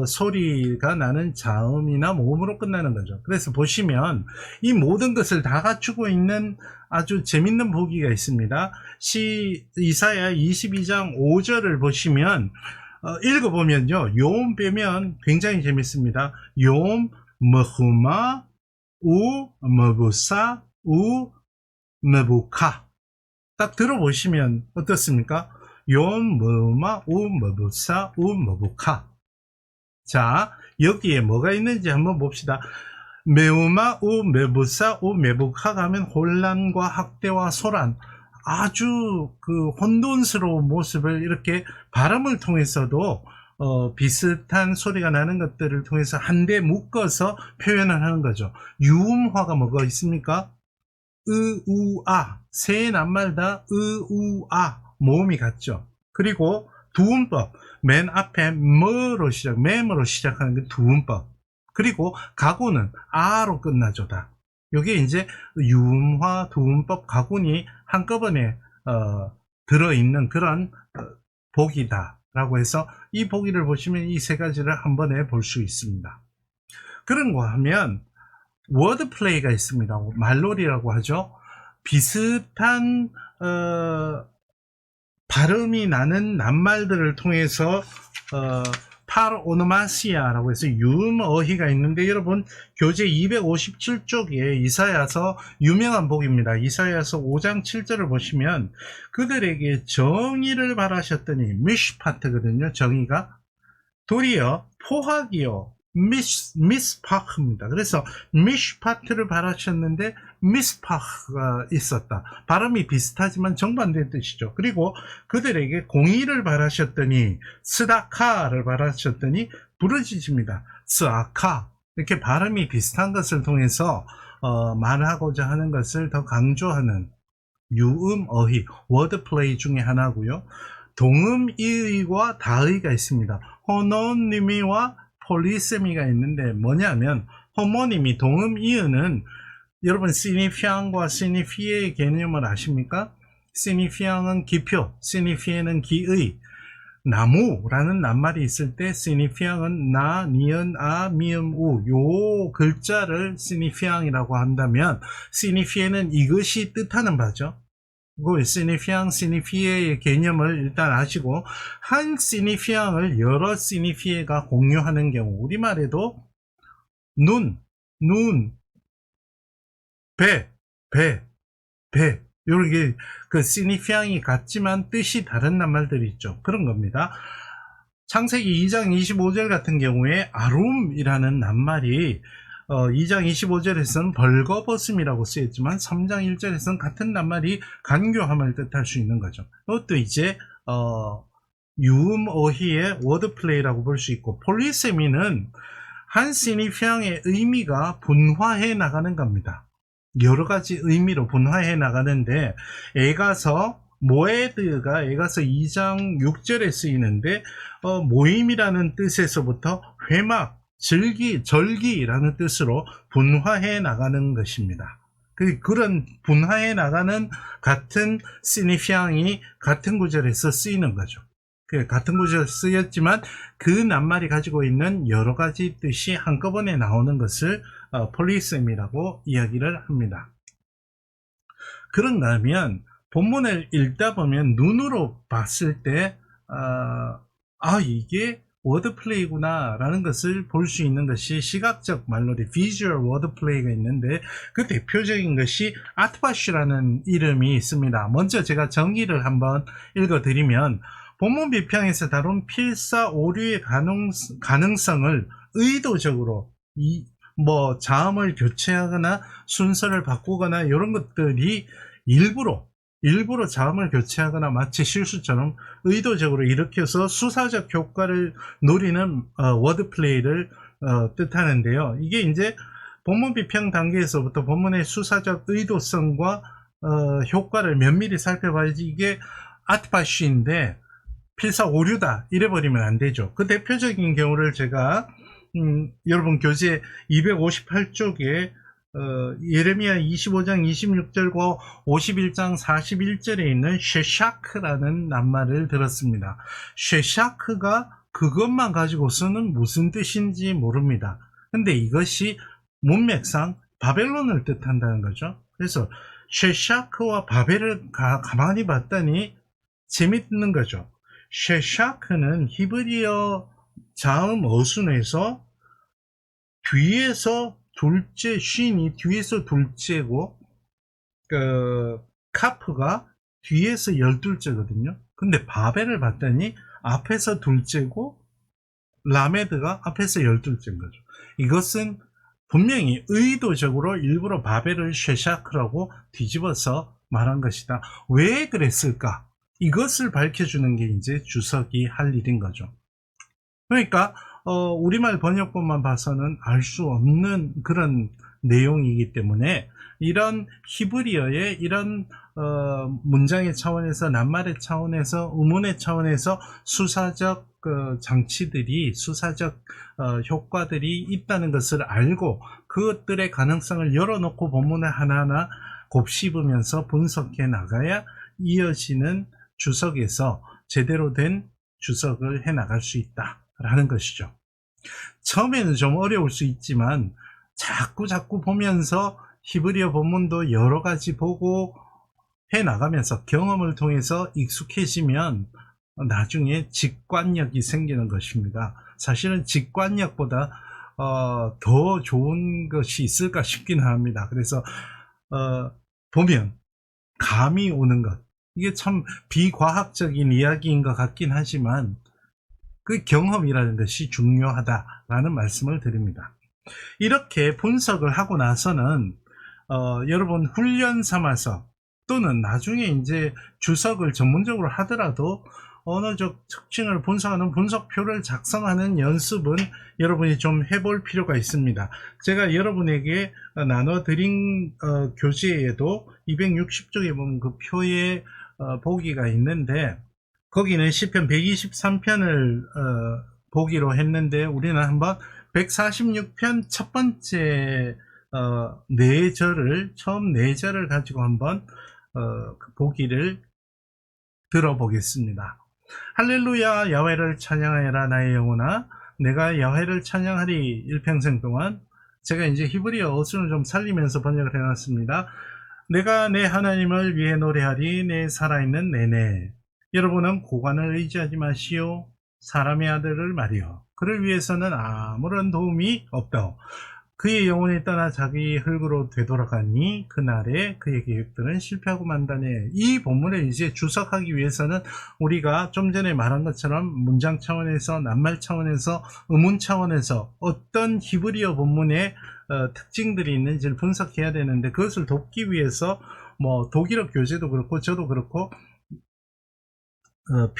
소리가 나는 자음이나 모음으로 끝나는 거죠. 그래서 보시면 이 모든 것을 다 갖추고 있는 아주 재밌는 보기가 있습니다. 이사야 22장 5절을 보시면 읽어보면요. 요음 빼면 굉장히 재밌습니다. 요음 머후마 우 머부사 우 머부카 딱 들어보시면 어떻습니까? 요음 머후마 우 머부사 우 머부카. 자, 여기에 뭐가 있는지 한번 봅시다. 메우마 우 메부사 우 메부카가 하면 혼란과 학대와 소란, 아주 그 혼돈스러운 모습을 이렇게 발음을 통해서도 비슷한 소리가 나는 것들을 통해서 한데 묶어서 표현을 하는 거죠. 유음화가 뭐가 있습니까? 으우아, 세 낱말 다 으우아 모음이 같죠. 그리고 두음법, 맨 앞에 뭐로 맴으로 시작하는 게 두음법. 그리고 가군은 아로 끝나죠. 다. 이게 이제 유음화, 두음법, 가군이 한꺼번에 들어있는 그런 보기다라고 해서 이 보기를 보시면 이 세 가지를 한 번에 볼 수 있습니다. 그런가 하면 워드 플레이가 있습니다. 말놀이라고 하죠. 비슷한 발음이 나는 낱말들을 통해서 파르오노마시아라고 해서 유음어휘가 있는데 여러분 교재 257쪽에 이사야서 유명한 복입니다. 이사야서 5장 7절을 보시면 그들에게 정의를 바라셨더니 미시파트거든요. 정의가 도리어 포학이요 미스파흐입니다. 그래서 미시파트를 바라셨는데 미스파흐가 있었다. 발음이 비슷하지만 정반대의 뜻이죠. 그리고 그들에게 공의를 바라셨더니 스다카를 바라셨더니 부르짖습니다. 스아카. 이렇게 발음이 비슷한 것을 통해서 말하고자 하는 것을 더 강조하는 유음어휘, 워드플레이 중에 하나고요. 동음이의와 다의가 있습니다. 호노니미와 폴리세미가 있는데 뭐냐면 호모님이 동음이의는 여러분 시니피앙과 시니피에의 개념을 아십니까? 시니피앙은 기표, 시니피에는 기의, 나무라는 낱말이 있을 때 시니피앙은 나, 니은, 아, 미음, 우 요 글자를 시니피앙이라고 한다면 시니피에는 이것이 뜻하는 바죠. 그 시니피앙, 시니피에의 개념을 일단 아시고 한 시니피앙을 여러 시니피에가 공유하는 경우 우리말에도 눈, 배 이렇게 그 시니피앙이 같지만 뜻이 다른 낱말들이 있죠. 그런 겁니다. 창세기 2장 25절 같은 경우에 아룸이라는 낱말이 2장 25절에서는 벌거벗음이라고 쓰였지만 3장 1절에서는 같은 낱말이 간교함을 뜻할 수 있는 거죠. 이것도 이제 유음어휘의 워드플레이라고 볼 수 있고 폴리세미는 한 시니피앙의 의미가 분화해 나가는 겁니다. 여러 가지 의미로 분화해 나가는데, 에가서 모에드가 에가서 2장 6절에 쓰이는데, 모임이라는 뜻에서부터 회막, 절기라는 뜻으로 분화해 나가는 것입니다. 그런 분화해 나가는 같은 시니피앙이 같은 구절에서 쓰이는 거죠. 같은 구절 쓰였지만 그 낱말이 가지고 있는 여러 가지 뜻이 한꺼번에 나오는 것을 폴리세미라고 이야기를 합니다. 그런가 하면 본문을 읽다 보면 눈으로 봤을 때 이게 워드플레이구나 라는 것을 볼 수 있는 것이 시각적 말놀이, 비주얼 워드플레이가 있는데, 그 대표적인 것이 아트바쉬라는 이름이 있습니다. 먼저 제가 정의를 한번 읽어드리면, 본문 비평에서 다룬 필사오류의 가능성을 의도적으로 자음을 교체하거나 순서를 바꾸거나 이런 것들이 일부러 자음을 교체하거나 마치 실수처럼 의도적으로 일으켜서 수사적 효과를 노리는 워드플레이를 뜻하는데요. 이게 이제 본문 비평 단계에서부터 본문의 수사적 의도성과 효과를 면밀히 살펴봐야지 이게 아트바쉬인데 필사 오류다 이래버리면 안 되죠. 그 대표적인 경우를 제가 여러분 교재 258쪽에 예레미야 25장 26절과 51장 41절에 있는 쉐샤크라는 낱말을 들었습니다. 쉐샤크가 그것만 가지고서는 무슨 뜻인지 모릅니다. 근데 이것이 문맥상 바벨론을 뜻한다는 거죠. 그래서 쉐샤크와 바벨을 가만히 봤더니 재밌는 거죠. 쉐샤크는 히브리어 자음 어순에서 뒤에서 둘째, 쉰이 뒤에서 둘째고, 카프가 뒤에서 12째거든요. 근데 바벨을 봤더니 앞에서 둘째고, 라메드가 앞에서 12째인 거죠. 이것은 분명히 의도적으로 일부러 바벨을 쉐샤크라고 뒤집어서 말한 것이다. 왜 그랬을까? 이것을 밝혀주는 게 이제 주석이 할 일인 거죠. 그러니까 우리말 번역본만 봐서는 알 수 없는 그런 내용이기 때문에 이런 히브리어의 이런 문장의 차원에서, 낱말의 차원에서, 의문의 차원에서 수사적 장치들이, 수사적 효과들이 있다는 것을 알고 그것들의 가능성을 열어놓고 본문을 하나하나 곱씹으면서 분석해 나가야 이어지는 주석에서 제대로 된 주석을 해 나갈 수 있다라는 것이죠. 처음에는 좀 어려울 수 있지만 자꾸 보면서 히브리어 본문도 여러 가지 보고 해 나가면서 경험을 통해서 익숙해지면 나중에 직관력이 생기는 것입니다. 사실은 직관력보다 더 좋은 것이 있을까 싶기는 합니다. 그래서 보면 감이 오는 것, 이게 참 비과학적인 이야기인 것 같긴 하지만 그 경험이라는 것이 중요하다라는 말씀을 드립니다. 이렇게 분석을 하고 나서는 여러분 훈련 삼아서 또는 나중에 이제 주석을 전문적으로 하더라도 언어적 특징을 분석하는 분석표를 작성하는 연습은 여러분이 좀 해볼 필요가 있습니다. 제가 여러분에게 나눠드린 교재에도 260쪽에 보면 그 표에 보기가 있는데, 거기는 시편 123편을 보기로 했는데 우리는 한번 146편 첫 번째 처음 4절을 가지고 한번 그 보기를 들어보겠습니다. 할렐루야, 야훼를 찬양하여라 나의 영혼아, 내가 야훼를 찬양하리 일평생 동안. 제가 이제 히브리어 어순을 좀 살리면서 번역을 해놨습니다. 내가 내 하나님을 위해 노래하리 내 살아있는 내내. 여러분은 고관을 의지하지 마시오. 사람의 아들을 말이요, 그를 위해서는 아무런 도움이 없다오. 그의 영혼이 떠나 자기 흙으로 되돌아가니 그날에 그의 계획들은 실패하고 만다네. 이 본문을 이제 주석하기 위해서는 우리가 좀 전에 말한 것처럼 문장 차원에서, 낱말 차원에서, 의문 차원에서 어떤 히브리어 본문의 특징들이 있는지를 분석해야 되는데, 그것을 돕기 위해서 독일어 교재도 그렇고 저도 그렇고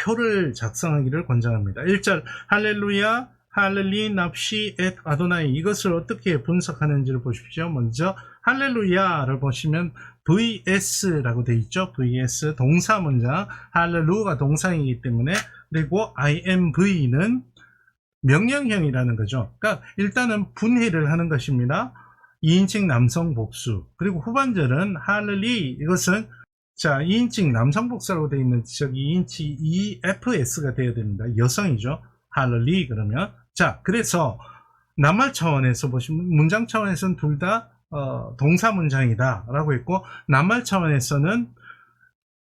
표를 작성하기를 권장합니다. 1절 할렐루야 할렐리 납시 엣 아도나이, 이것을 어떻게 분석하는지를 보십시오. 먼저 할렐루야를 보시면 VS라고 되어 있죠. VS 동사 문장, 할렐루가 동사이기 때문에, 그리고 IMV는 명령형이라는 거죠. 그러니까 일단은 분해를 하는 것입니다. 2인칭 남성 복수. 그리고 후반절은 할렐리, 이것은 자 2인칭 남성 복수라고 되어 있는 저기 2인칭 EFS가 되어야 됩니다. 여성이죠. 할렐리 그러면. 자, 그래서 낱말 차원에서 보시면 문장 차원에서는 둘 다 동사 문장이다 라고 했고, 낱말 차원에서는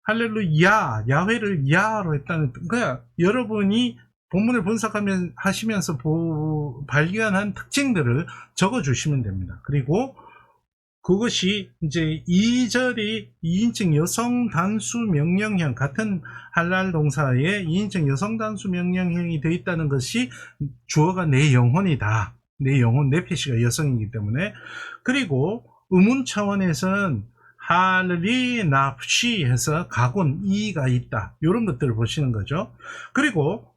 할렐루야, 야훼를 야로 했다는 거야. 여러분이 본문을 분석하시면서 발견한 특징들을 적어 주시면 됩니다. 그리고 그것이 이제 2절이 2인칭 여성 단수 명령형, 같은 할랄 동사에 2인칭 여성 단수 명령형이 되어 있다는 것이 주어가 내 영혼이다. 내 영혼, 내 패시가 여성이기 때문에. 그리고 의문 차원에서는 할리 납시 해서 가군, 이가 있다. 이런 것들을 보시는 거죠. 그리고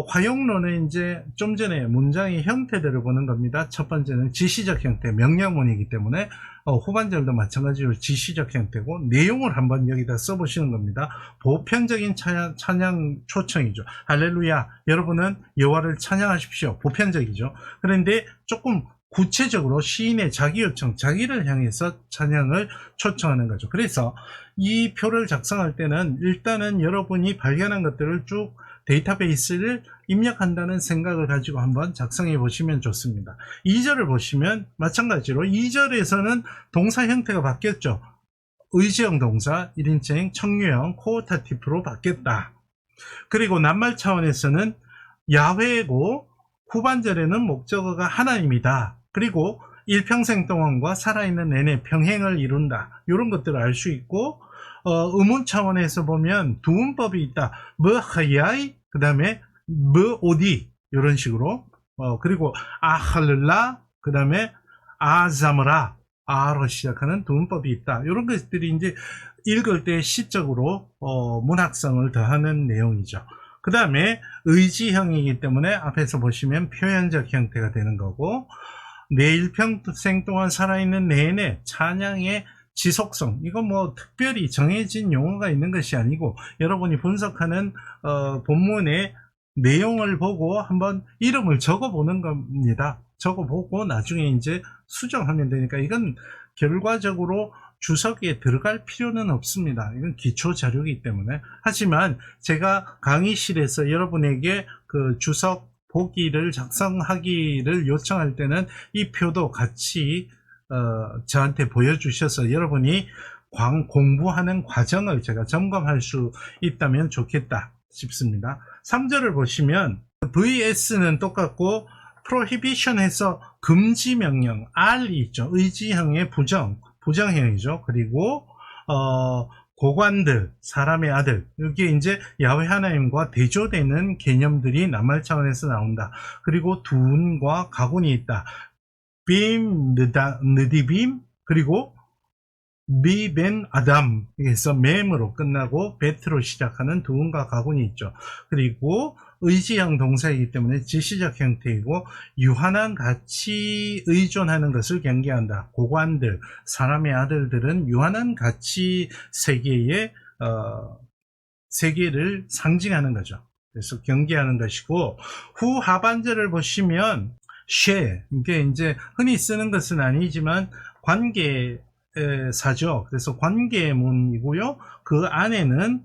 활용론은 이제 좀 전에 문장의 형태들을 보는 겁니다. 첫 번째는 지시적 형태, 명령문이기 때문에 후반절도 마찬가지로 지시적 형태고, 내용을 한번 여기다 써보시는 겁니다. 보편적인 찬양 초청이죠. 할렐루야, 여러분은 여호와를 찬양하십시오. 보편적이죠. 그런데 조금 구체적으로 시인의 자기 요청, 자기를 향해서 찬양을 초청하는 거죠. 그래서 이 표를 작성할 때는 일단은 여러분이 발견한 것들을 쭉 데이터베이스를 입력한다는 생각을 가지고 한번 작성해 보시면 좋습니다. 2절을 보시면 마찬가지로 2절에서는 동사 형태가 바뀌었죠. 의지형 동사 1인칭 청유형 코오타티프로 바뀌었다. 그리고 낱말 차원에서는 야훼고 후반절에는 목적어가 하나님이다. 그리고 일평생 동안과 살아있는 내내 평행을 이룬다. 이런 것들을 알 수 있고, 의문 차원에서 보면 두 문법이 있다. 뭐 하야이, 그 다음에 뭐 오디, 이런 식으로. 그리고 아할라, 그 다음에 아자므라, 아로 시작하는 두 문법이 있다. 이런 것들이 이제 읽을 때 시적으로 문학성을 더하는 내용이죠. 그 다음에 의지형이기 때문에 앞에서 보시면 표현적 형태가 되는 거고, 내 일평생 동안 살아있는 내내 찬양의 지속성, 이거 뭐 특별히 정해진 용어가 있는 것이 아니고 여러분이 분석하는 본문의 내용을 보고 한번 이름을 적어보는 겁니다. 적어보고 나중에 이제 수정하면 되니까 이건 결과적으로 주석에 들어갈 필요는 없습니다. 이건 기초 자료이기 때문에. 하지만 제가 강의실에서 여러분에게 그 주석 보기를 작성하기를 요청할 때는 이 표도 같이 저한테 보여주셔서 여러분이 공부하는 과정을 제가 점검할 수 있다면 좋겠다 싶습니다. 3절을 보시면 VS는 똑같고 prohibition에서 금지 명령 R이 있죠. 의지형의 부정형이죠. 그리고 고관들, 사람의 아들, 여기에 이제 야훼 하나님과 대조되는 개념들이 낱말 차원에서 나온다. 그리고 두운과 가군이 있다. 빔, 느디빔, 그리고 미벤 아담, 그래서 맴으로 끝나고 베트로 시작하는 두운과 가군이 있죠. 그리고 의지형 동사이기 때문에 지시적 형태이고, 유한한 가치 의존하는 것을 경계한다. 고관들, 사람의 아들들은 유한한 가치 세계를 상징하는 거죠. 그래서 경계하는 것이고, 후 하반절을 보시면 이게 이제 흔히 쓰는 것은 아니지만 관계사죠. 그래서 관계문이고요. 그 안에는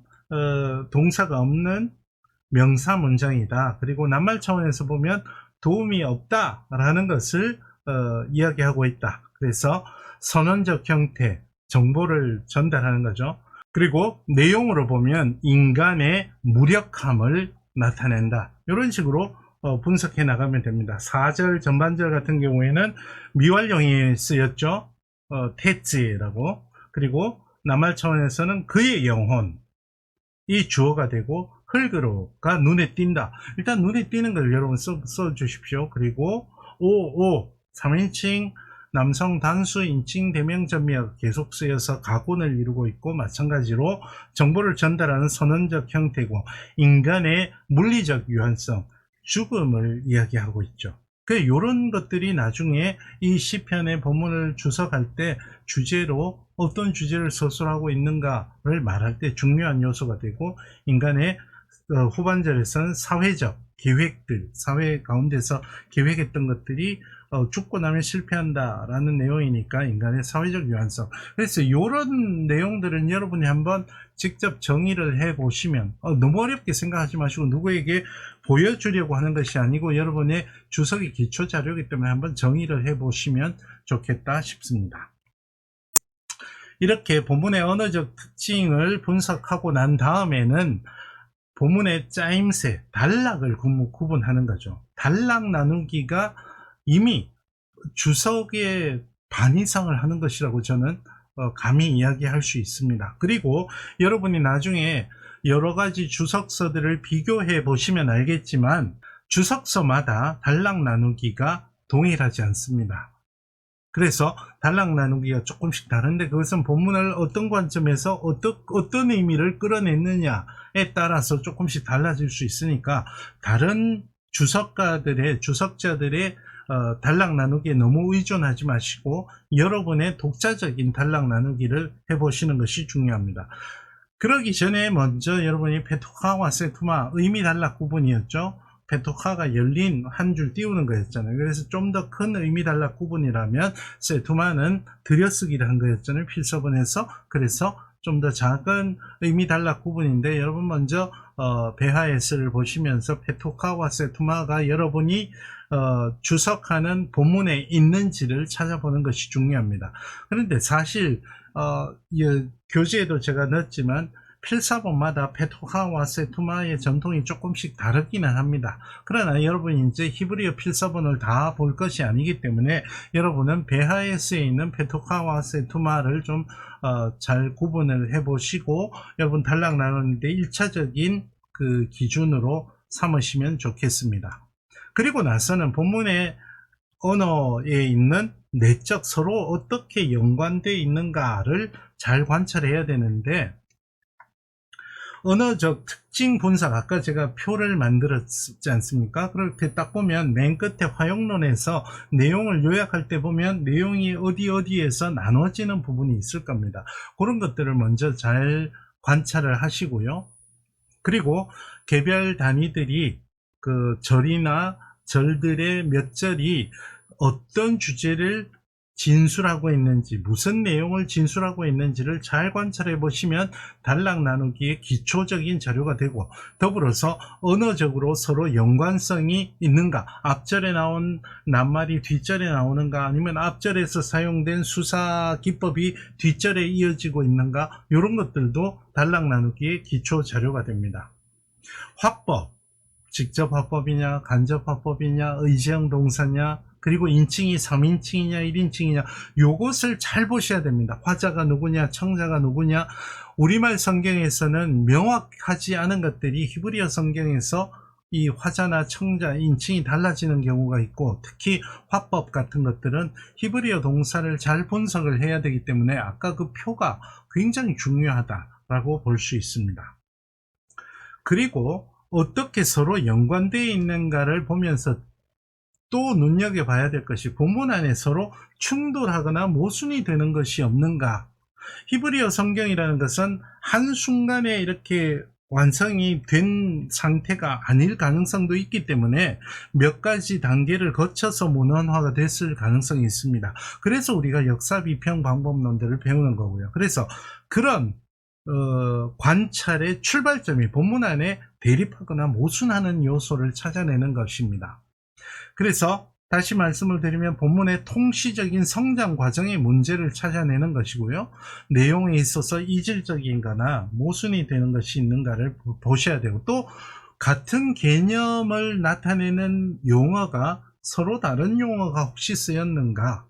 동사가 없는 명사 문장이다. 그리고 낱말 차원에서 보면 도움이 없다라는 것을 이야기하고 있다. 그래서 선언적 형태, 정보를 전달하는 거죠. 그리고 내용으로 보면 인간의 무력함을 나타낸다. 이런 식으로 분석해 나가면 됩니다. 4절 전반절 같은 경우에는 미완령이 쓰였죠. 테츠라고. 그리고 낱말 차원에서는 그의 영혼이 주어가 되고, 흙으로가 눈에 띈다. 일단 눈에 띄는 걸 여러분 써 주십시오. 그리고 3인칭 남성 단수 인칭 대명점이가 계속 쓰여서 가군을 이루고 있고, 마찬가지로 정보를 전달하는 선언적 형태고, 인간의 물리적 유한성, 죽음을 이야기하고 있죠. 이런 것들이 나중에 이 시편의 본문을 주석할 때 주제로 어떤 주제를 서술하고 있는가를 말할 때 중요한 요소가 되고, 인간의 후반절에서는 사회적 계획들, 사회 가운데서 계획했던 것들이 죽고 나면 실패한다라는 내용이니까 인간의 사회적 유한성. 그래서 이런 내용들은 여러분이 한번 직접 정의를 해 보시면, 너무 어렵게 생각하지 마시고, 누구에게 보여주려고 하는 것이 아니고 여러분의 주석이 기초 자료이기 때문에 한번 정의를 해 보시면 좋겠다 싶습니다. 이렇게 본문의 언어적 특징을 분석하고 난 다음에는 본문의 짜임새, 단락을 구분하는 거죠. 단락 나누기가 이미 주석의 반 이상을 하는 것이라고 저는 감히 이야기할 수 있습니다. 그리고 여러분이 나중에 여러 가지 주석서들을 비교해 보시면 알겠지만 주석서마다 단락 나누기가 동일하지 않습니다. 그래서 단락 나누기가 조금씩 다른데, 그것은 본문을 어떤 관점에서 어떤 의미를 끌어냈느냐에 따라서 조금씩 달라질 수 있으니까 다른 주석자들의 단락 나누기에 너무 의존하지 마시고 여러분의 독자적인 단락 나누기를 해보시는 것이 중요합니다. 그러기 전에 먼저 여러분이 페토카와 세투마, 의미 단락 구분이었죠. 페토카가 열린 한 줄 띄우는 거였잖아요. 그래서 좀 더 큰 의미 단락 구분이라면 세투마는 들여쓰기를 한 거였잖아요. 필서본에서. 그래서 좀 더 작은 의미 단락 구분인데, 여러분 먼저 베하에스를 보시면서 페토카와 세투마가 여러분이 주석하는 본문에 있는지를 찾아보는 것이 중요합니다. 그런데 사실 교재에도 제가 넣었지만 필사본마다 페토카와 세투마의 전통이 조금씩 다르기는 합니다. 그러나 여러분이 이제 히브리어 필사본을 다 볼 것이 아니기 때문에 여러분은 베하에스에 있는 페토카와 세투마를 좀 잘 구분을 해 보시고 여러분 단락 나누는데 1차적인 그 기준으로 삼으시면 좋겠습니다. 그리고 나서는 본문의 언어에 있는 내적 서로 어떻게 연관되어 있는가를 잘 관찰해야 되는데, 언어적 특징 분석, 아까 제가 표를 만들었지 않습니까? 그렇게 딱 보면 맨 끝에 화용론에서 내용을 요약할 때 보면 내용이 어디에서 나눠지는 부분이 있을 겁니다. 그런 것들을 먼저 잘 관찰을 하시고요. 그리고 개별 단위들이 그 절이나 절들의 몇 절이 어떤 주제를 진술하고 있는지, 무슨 내용을 진술하고 있는지를 잘 관찰해 보시면 단락 나누기의 기초적인 자료가 되고, 더불어서 언어적으로 서로 연관성이 있는가, 앞절에 나온 낱말이 뒷절에 나오는가, 아니면 앞절에서 사용된 수사 기법이 뒷절에 이어지고 있는가, 이런 것들도 단락 나누기의 기초 자료가 됩니다. 화법, 직접 화법이냐, 간접 화법이냐, 의제형 동사냐, 그리고 인칭이 3인칭이냐 1인칭이냐, 요것을 잘 보셔야 됩니다. 화자가 누구냐, 청자가 누구냐. 우리말 성경에서는 명확하지 않은 것들이 히브리어 성경에서 이 화자나 청자, 인칭이 달라지는 경우가 있고, 특히 화법 같은 것들은 히브리어 동사를 잘 분석을 해야 되기 때문에 아까 그 표가 굉장히 중요하다라고 볼 수 있습니다. 그리고 어떻게 서로 연관되어 있는가를 보면서 또 눈여겨봐야 될 것이, 본문 안에 서로 충돌하거나 모순이 되는 것이 없는가. 히브리어 성경이라는 것은 한순간에 이렇게 완성이 된 상태가 아닐 가능성도 있기 때문에 몇 가지 단계를 거쳐서 문헌화가 됐을 가능성이 있습니다. 그래서 우리가 역사 비평 방법론들을 배우는 거고요. 그래서 그런 관찰의 출발점이 본문 안에 대립하거나 모순하는 요소를 찾아내는 것입니다. 그래서 다시 말씀을 드리면 본문의 통시적인 성장 과정의 문제를 찾아내는 것이고요. 내용에 있어서 이질적인가나 모순이 되는 것이 있는가를 보셔야 되고, 또 같은 개념을 나타내는 용어가 서로 다른 용어가 혹시 쓰였는가.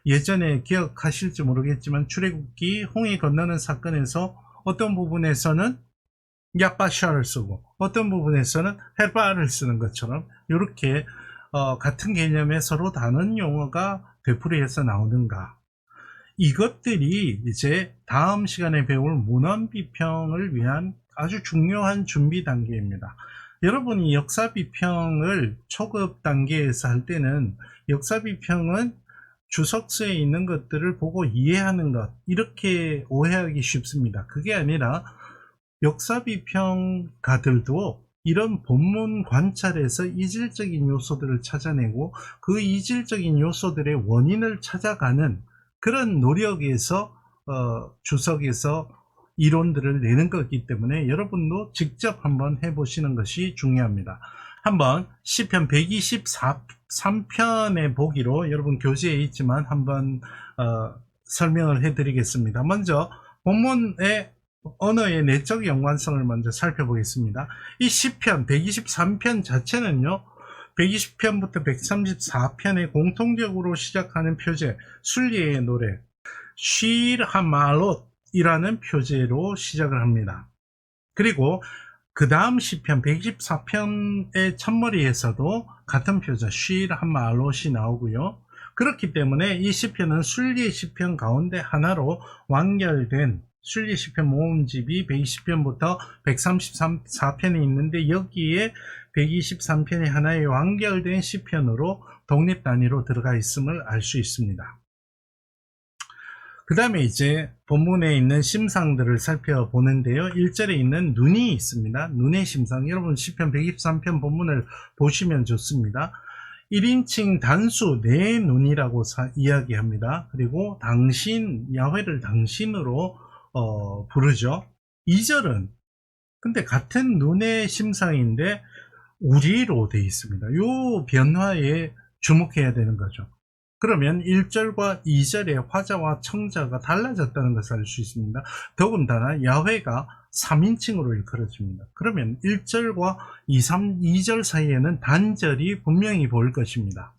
예전에 기억하실지 모르겠지만 출애굽기 홍해 건너는 사건에서 어떤 부분에서는 야빠샤를 쓰고 어떤 부분에서는 헤바를 쓰는 것처럼 이렇게 같은 개념의 서로 다른 용어가 되풀이해서 나오는가. 이것들이 이제 다음 시간에 배울 문헌 비평을 위한 아주 중요한 준비 단계입니다. 여러분이 역사비평을 초급 단계에서 할 때는 역사비평은 주석서에 있는 것들을 보고 이해하는 것, 이렇게 오해하기 쉽습니다. 그게 아니라 역사비평가들도 이런 본문 관찰에서 이질적인 요소들을 찾아내고 그 이질적인 요소들의 원인을 찾아가는 그런 노력에서 주석에서 이론들을 내는 거기 때문에 여러분도 직접 한번 해보시는 것이 중요합니다. 한번 시편 123편의 보기로 여러분 교재에 있지만 한번 설명을 해드리겠습니다. 먼저 본문의 언어의 내적 연관성을 먼저 살펴보겠습니다. 이 시편 123편 자체는요, 120편부터 134편의 공통적으로 시작하는 표제, 순리의 노래, 쉴 하말롯 이라는 표제로 시작을 합니다. 그리고 그 다음 시편 124편의 첫머리에서도 같은 표제 쉴 하말롯이 나오고요. 그렇기 때문에 이 시편은 순리의 시편 가운데 하나로 완결된 순리 시편 모음집이 120편부터 134편이 있는데 여기에 123편이 하나의 완결된 시편으로 독립 단위로 들어가 있음을 알 수 있습니다. 그 다음에 이제 본문에 있는 심상들을 살펴보는데요. 1절에 있는 눈이 있습니다. 눈의 심상. 여러분 시편 123편 본문을 보시면 좋습니다. 1인칭 단수 내 눈이라고 이야기합니다. 그리고 당신, 야훼를 당신으로 부르죠. 2절은 근데 같은 눈의 심상인데 우리로 되어 있습니다. 이 변화에 주목해야 되는 거죠. 그러면 1절과 2절의 화자와 청자가 달라졌다는 것을 알 수 있습니다. 더군다나 야훼가 3인칭으로 일컬어집니다. 그러면 1절과 2절 사이에는 단절이 분명히 보일 것입니다.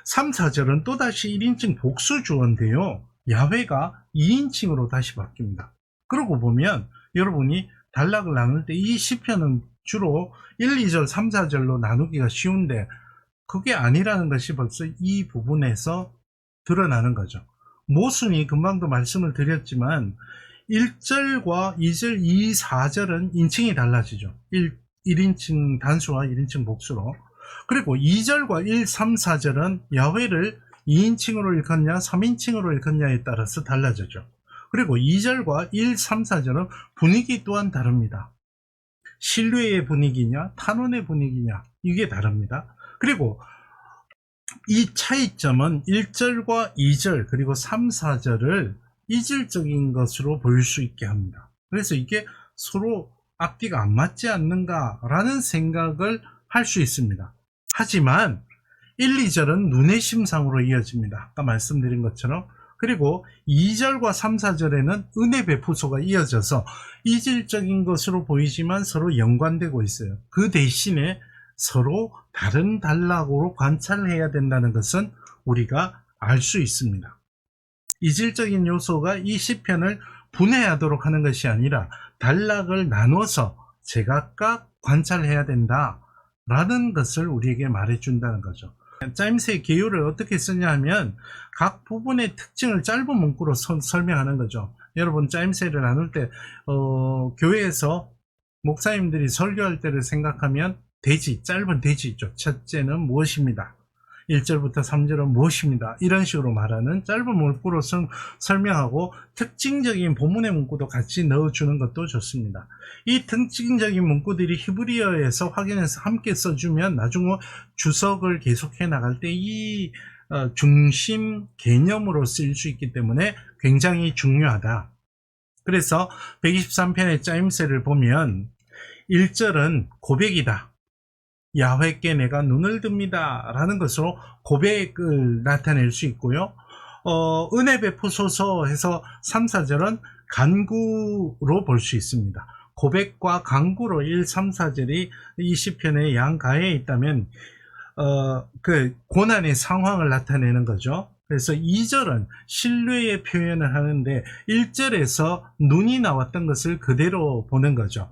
3, 4절은 또다시 1인칭 복수주어인데요. 야훼가 2인칭으로 다시 바뀝니다. 그러고 보면 여러분이 단락을 나눌 때 이 시편은 주로 1, 2절, 3, 4절로 나누기가 쉬운데 그게 아니라는 것이 벌써 이 부분에서 드러나는 거죠. 모순이 금방도 말씀을 드렸지만 1절과 2절, 2, 4절은 인칭이 달라지죠. 1인칭 단수와 1인칭 복수로. 그리고 2절과 1, 3, 4절은 야훼를 2인칭으로 일컫냐 3인칭으로 일컫냐에 따라서 달라지죠. 그리고 2절과 1, 3, 4절은 분위기 또한 다릅니다. 신뢰의 분위기냐 탄원의 분위기냐 이게 다릅니다. 그리고 이 차이점은 1절과 2절 그리고 3, 4절을 이질적인 것으로 보일 수 있게 합니다. 그래서 이게 서로 앞뒤가 안 맞지 않는가라는 생각을 할 수 있습니다. 하지만 1, 2절은 눈의 심상으로 이어집니다. 아까 말씀드린 것처럼. 그리고 2절과 3, 4절에는 은혜 베푸소가 이어져서 이질적인 것으로 보이지만 서로 연관되고 있어요. 그 대신에 서로 다른 단락으로 관찰해야 된다는 것은 우리가 알 수 있습니다. 이질적인 요소가 이 시편을 분해하도록 하는 것이 아니라 단락을 나눠서 제각각 관찰해야 된다라는 것을 우리에게 말해준다는 거죠. 짜임새의 개요를 어떻게 쓰냐 하면 각 부분의 특징을 짧은 문구로 설명하는 거죠. 여러분 짜임새를 나눌 때 교회에서 목사님들이 설교할 때를 생각하면 대지, 짧은 대지 있죠. 첫째는 무엇입니다. 1절부터 3절은 무엇입니다. 이런 식으로 말하는 짧은 문구로 설명하고 특징적인 본문의 문구도 같이 넣어주는 것도 좋습니다. 이 특징적인 문구들이 히브리어에서 확인해서 함께 써주면 나중에 주석을 계속해 나갈 때 이 중심 개념으로 쓰일 수 있기 때문에 굉장히 중요하다. 그래서 123편의 짜임새를 보면 1절은 고백이다. 야훼께 내가 눈을 듭니다 라는 것으로 고백을 나타낼 수 있고요. 은혜 베푸소서 해서 3, 4절은 간구로 볼 수 있습니다. 고백과 간구로 1, 3, 4절이 이 시편의 양가에 있다면 그 고난의 상황을 나타내는 거죠. 그래서 2절은 신뢰의 표현을 하는데 1절에서 눈이 나왔던 것을 그대로 보는 거죠.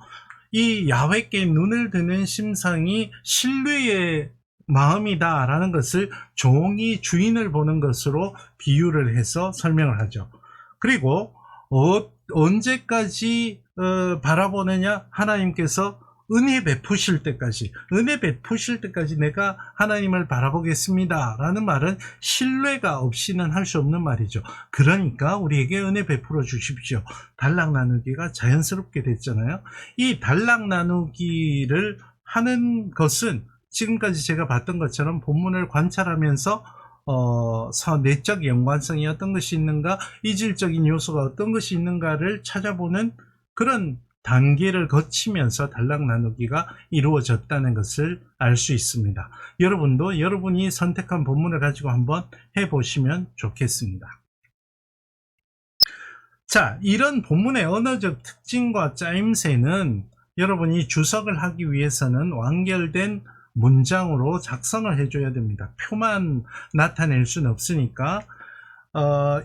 이 야훼께 눈을 드는 심상이 신뢰의 마음이다 라는 것을 종이 주인을 보는 것으로 비유를 해서 설명을 하죠. 그리고 언제까지 바라보느냐? 하나님께서 은혜 베푸실 때까지 내가 하나님을 바라보겠습니다 라는 말은 신뢰가 없이는 할 수 없는 말이죠. 그러니까 우리에게 은혜 베풀어 주십시오. 단락 나누기가 자연스럽게 됐잖아요. 이 단락 나누기를 하는 것은 지금까지 제가 봤던 것처럼 본문을 관찰하면서 내적 연관성이 어떤 것이 있는가, 이질적인 요소가 어떤 것이 있는가를 찾아보는 그런 단계를 거치면서 단락 나누기가 이루어졌다는 것을 알 수 있습니다. 여러분도 여러분이 선택한 본문을 가지고 한번 해보시면 좋겠습니다. 자, 이런 본문의 언어적 특징과 짜임새는 여러분이 주석을 하기 위해서는 완결된 문장으로 작성을 해줘야 됩니다. 표만 나타낼 수는 없으니까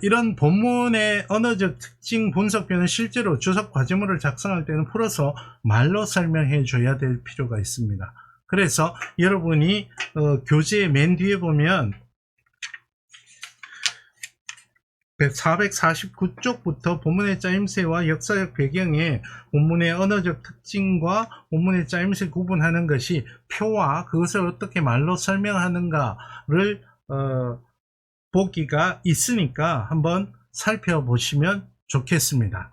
이런 본문의 언어적 특징 분석표는 실제로 주석 과제물을 작성할 때는 풀어서 말로 설명해 줘야 될 필요가 있습니다. 그래서 여러분이 교재 맨 뒤에 보면 449쪽부터 본문의 짜임새와 역사적 배경에 본문의 언어적 특징과 본문의 짜임새 구분하는 것이 표와 그것을 어떻게 말로 설명하는가를 보기가 있으니까 한번 살펴보시면 좋겠습니다.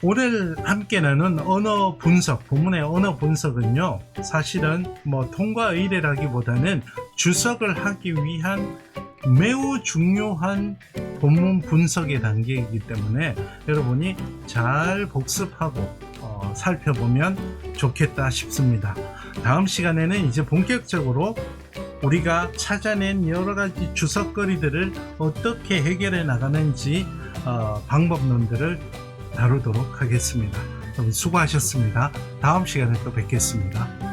오늘 함께 나눈 언어 분석, 본문의 언어 분석은요, 사실은 통과 의례라기보다는 주석을 하기 위한 매우 중요한 본문 분석의 단계이기 때문에 여러분이 잘 복습하고 살펴보면 좋겠다 싶습니다. 다음 시간에는 이제 본격적으로 우리가 찾아낸 여러가지 주석거리들을 어떻게 해결해 나가는지 방법론들을 다루도록 하겠습니다. 여러분 수고하셨습니다. 다음 시간에 또 뵙겠습니다.